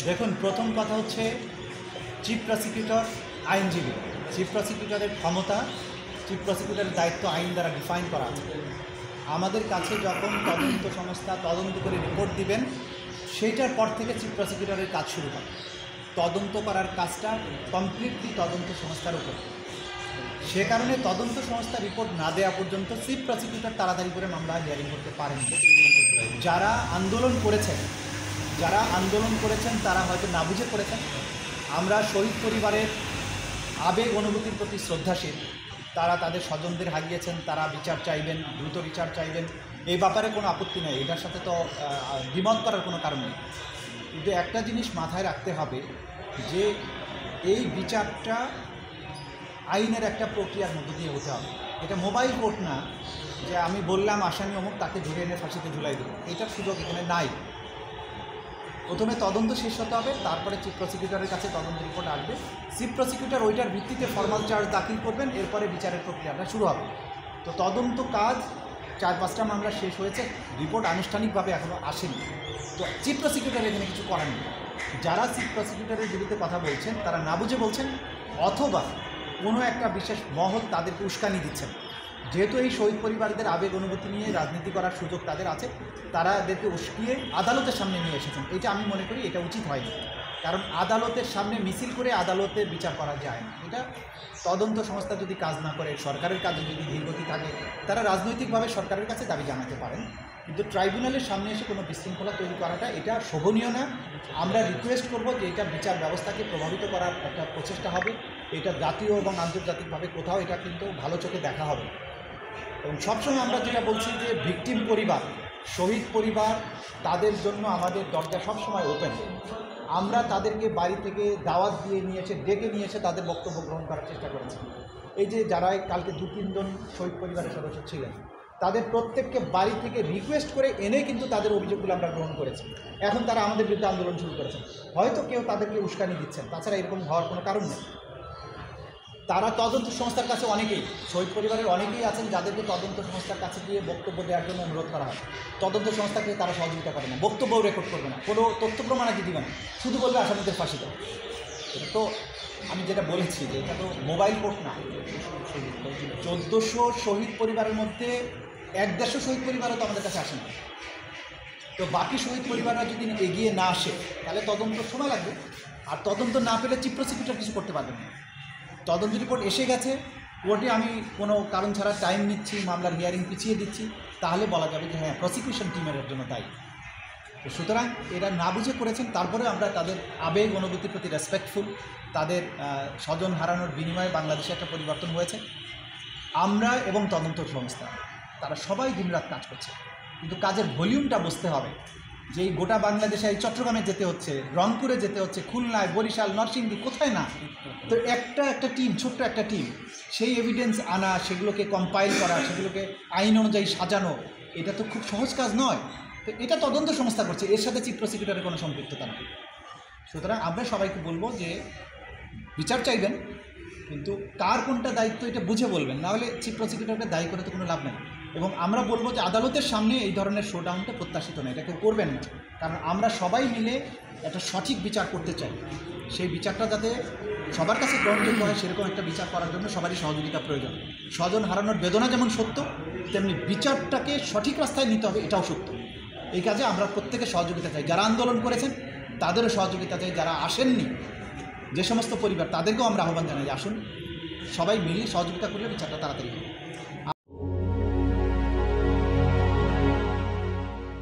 দেখুন, প্রথম কথা হচ্ছে চিফ প্রসিকিউটর আইনজীবী। চিফ প্রসিকিউটরের ক্ষমতা, চিফ প্রসিকিউটরের দায়িত্ব আইন দ্বারা ডিফাইন করা আছে। আমাদের কাছে যখন তদন্ত সংস্থা তদন্ত করে রিপোর্ট দিবেন, সেইটার পর থেকে চিফ প্রসিকিউটরের কাজ শুরু হবে। তদন্ত করার কাজটা কমপ্লিটলি তদন্ত সংস্থার উপর। সে কারণে তদন্ত সংস্থা রিপোর্ট না দেওয়া পর্যন্ত চিফ প্রসিকিউটর তাড়াতাড়ি করে মামলা হিয়ারিং করতে পারেন। যারা আন্দোলন করেছেন তারা হয়তো না বুঝে করেছেন। আমরা শহীদ পরিবারের আবেগ অনুভূতির প্রতি শ্রদ্ধাশীল। তারা তাদের স্বজনদের হারিয়েছেন, তারা বিচার চাইবেন, দ্রুত বিচার চাইবেন, এই ব্যাপারে কোনো আপত্তি নেই, এটার সাথে তো দ্বিমত করার কোনো কারণ নেই। কিন্তু একটা জিনিস মাথায় রাখতে হবে যে এই বিচারটা আইনের একটা প্রক্রিয়ার মধ্য দিয়ে হতে হবে। এটা মোবাইল কোর্ট না যে আমি বললাম আসামি অমুক, তাকে ধরে এনে ফাঁসিতে ঝুলাই দেবো, এটার সুযোগ এখানে নাই। প্রথমে তদন্ত শেষ হতে হবে, তারপরে চিফ প্রসিকিউটরের কাছে তদন্ত রিপোর্ট আসবে। চিফ প্রসিকিউটর ওইটার ভিত্তিতে ফর্মাল চার্জ দাখিল করবেন, এরপরে বিচারের প্রক্রিয়াটা শুরু হবে। তো তদন্ত কাজ 4-5টা মামলা শেষ হয়েছে, রিপোর্ট আনুষ্ঠানিকভাবে এখনও আসেনি। তো চিফ প্রসিকিউটর এখানে কিছু করার নেই। যারা চিফ প্রসিকিউটরের বিরুদ্ধে কথা বলছেন তারা না বুঝে বলছেন, অথবা কোনো একটা বিশেষ মহল তাদেরকে উস্কানি দিচ্ছেন। যেহেতু এই শহীদ পরিবারদের আবেগ অনুভূতি নিয়ে রাজনীতি করার সুযোগ তাদের আছে, তারা এদেরকে উস্কিয়ে আদালতের সামনে নিয়ে এসেছেন। এটা আমি মনে করি এটা উচিত হয়নি, কারণ আদালতের সামনে মিছিল করে আদালতে বিচার করা যায় না। এটা তদন্ত সংস্থা যদি কাজ না করে, সরকারের কাজে যদি ধীরগতি থাকে, তারা রাজনৈতিকভাবে সরকারের কাছে দাবি জানাতে পারেন, কিন্তু ট্রাইব্যুনালের সামনে এসে কোনো বিশৃঙ্খলা তৈরি করাটা এটা শোভনীয় না। আমরা রিকোয়েস্ট করব যে এটা বিচার ব্যবস্থাকে প্রভাবিত করার একটা প্রচেষ্টা হবে। এটা জাতীয় এবং আন্তর্জাতিকভাবে কোথাও এটা কিন্তু ভালো চোখে দেখা হবে। এবং সবসময় আমরা যেটা বলছি যে ভিকটিম পরিবার, শহীদ পরিবার, তাদের জন্য আমাদের দরজা সবসময় ওপেন। আমরা তাদেরকে বাড়ি থেকে দাওয়াত দিয়ে নিয়ে এসে, ডেকে নিয়ে এসে তাদের বক্তব্য গ্রহণ করার চেষ্টা করেছি। এই যে যারা কালকে 2-3 জন শহীদ পরিবারের সদস্য ছিলেন, তাদের প্রত্যেককে বাড়ি থেকে রিকোয়েস্ট করে এনে কিন্তু তাদের অভিযোগগুলো আমরা গ্রহণ করেছি। এখন তারা আমাদের বিরুদ্ধে আন্দোলন শুরু করেছেন, হয়তো কেউ তাদেরকে উস্কানি দিচ্ছেন, তাছাড়া এরকম হওয়ার কোনো কারণ নেই। তারা তদন্ত সংস্থার কাছে অনেকেই, শহীদ পরিবারের অনেকেই আছেন যাদেরকে তদন্ত সংস্থার কাছে গিয়ে বক্তব্য দেওয়ার জন্য অনুরোধ করা হয়। তদন্ত সংস্থাকে তারা সহযোগিতা করে না, বক্তব্যও রেকর্ড করবে না, কোনো তথ্য প্রমাণাদি দিবে না, শুধু বলবে আসামিদের ফাঁসি দেয়। এটা তো আমি যেটা বলেছি যে এটা তো মোবাইল কোর্ট না। 1400 শহীদ পরিবারের মধ্যে 150 শহীদ পরিবারও তো আমাদের কাছে আসে না। তো বাকি শহীদ পরিবাররা যদি এগিয়ে না আসে তাহলে তদন্ত সময় লাগবে, আর তদন্ত না পেলে চিফ প্রসিকিউটর কিছু করতে পারবেন না। তদন্ত রিপোর্ট এসে গেছে, কোর্টে আমি কোনো কারণ ছাড়া টাইম নিচ্ছি, মামলার হিয়ারিং পিছিয়ে দিচ্ছি, তাহলে বলা যাবে যে হ্যাঁ, প্রসিকিউশন টিমের জন্য দায়ী। তো সুতরাং এরা না বুঝে করেছেন, তারপরে আমরা তাদের আবেগ অনুভূতির প্রতি রেসপেক্টফুল। তাদের স্বজন হারানোর বিনিময়ে বাংলাদেশে একটা পরিবর্তন হয়েছে। আমরা এবং তদন্ত সংস্থা তারা সবাই দিনরাত কাজ করছে, কিন্তু কাজের ভলিউমটা বুঝতে হবে যে এই গোটা বাংলাদেশে, এই চট্টগ্রামে যেতে হচ্ছে, রংপুরে যেতে হচ্ছে, খুলনায়, বরিশাল, নরসিংদী, কোথায় না। তো একটা টিম, ছোট্ট একটা টিম, সেই এভিডেন্স আনা, সেগুলোকে কম্পাইল করা, সেগুলোকে আইন অনুযায়ী সাজানো, এটা তো খুব সহজ কাজ নয়। তো এটা তদন্ত সংস্থা করছে, এর সাথে চিফ প্রসিকিউটরের কোনো সম্পৃক্ততা নেই। সুতরাং আমরা সবাইকে বলবো যে বিচার চাইবেন, কিন্তু কার কোনটা দায়িত্ব এটা বুঝে বলবেন, না হলে চিফ প্রসিকিউটরকে দায়ী করে তো কোনো লাভ নেই। এবং আমরা বলবো যে আদালতের সামনে এই ধরনের শোডাউনটা প্রত্যাশিত নয়, এটা কেউ করবেন না, কারণ আমরা সবাই মিলে একটা সঠিক বিচার করতে চাই। সেই বিচারটা যাতে সবার কাছে গ্রহণযোগ্য হয়, সেরকম একটা বিচার করার জন্য সবারই সহযোগিতা প্রয়োজন। স্বজন হারানোর বেদনা যেমন সত্য, তেমনি বিচারটাকে সঠিক রাস্তায় নিতে হবে, এটাও সত্য। এই কাজে আমরা প্রত্যেকে সহযোগিতা চাই, যারা আন্দোলন করেছেন তাদেরও সহযোগিতা চাই, যারা আসেননি যে সমস্ত পরিবার, তাদেরকেও আমরা আহ্বান জানাই যে আসুন, সবাই মিলে সহযোগিতা করলে বিচারটা তাড়াতাড়ি হবে।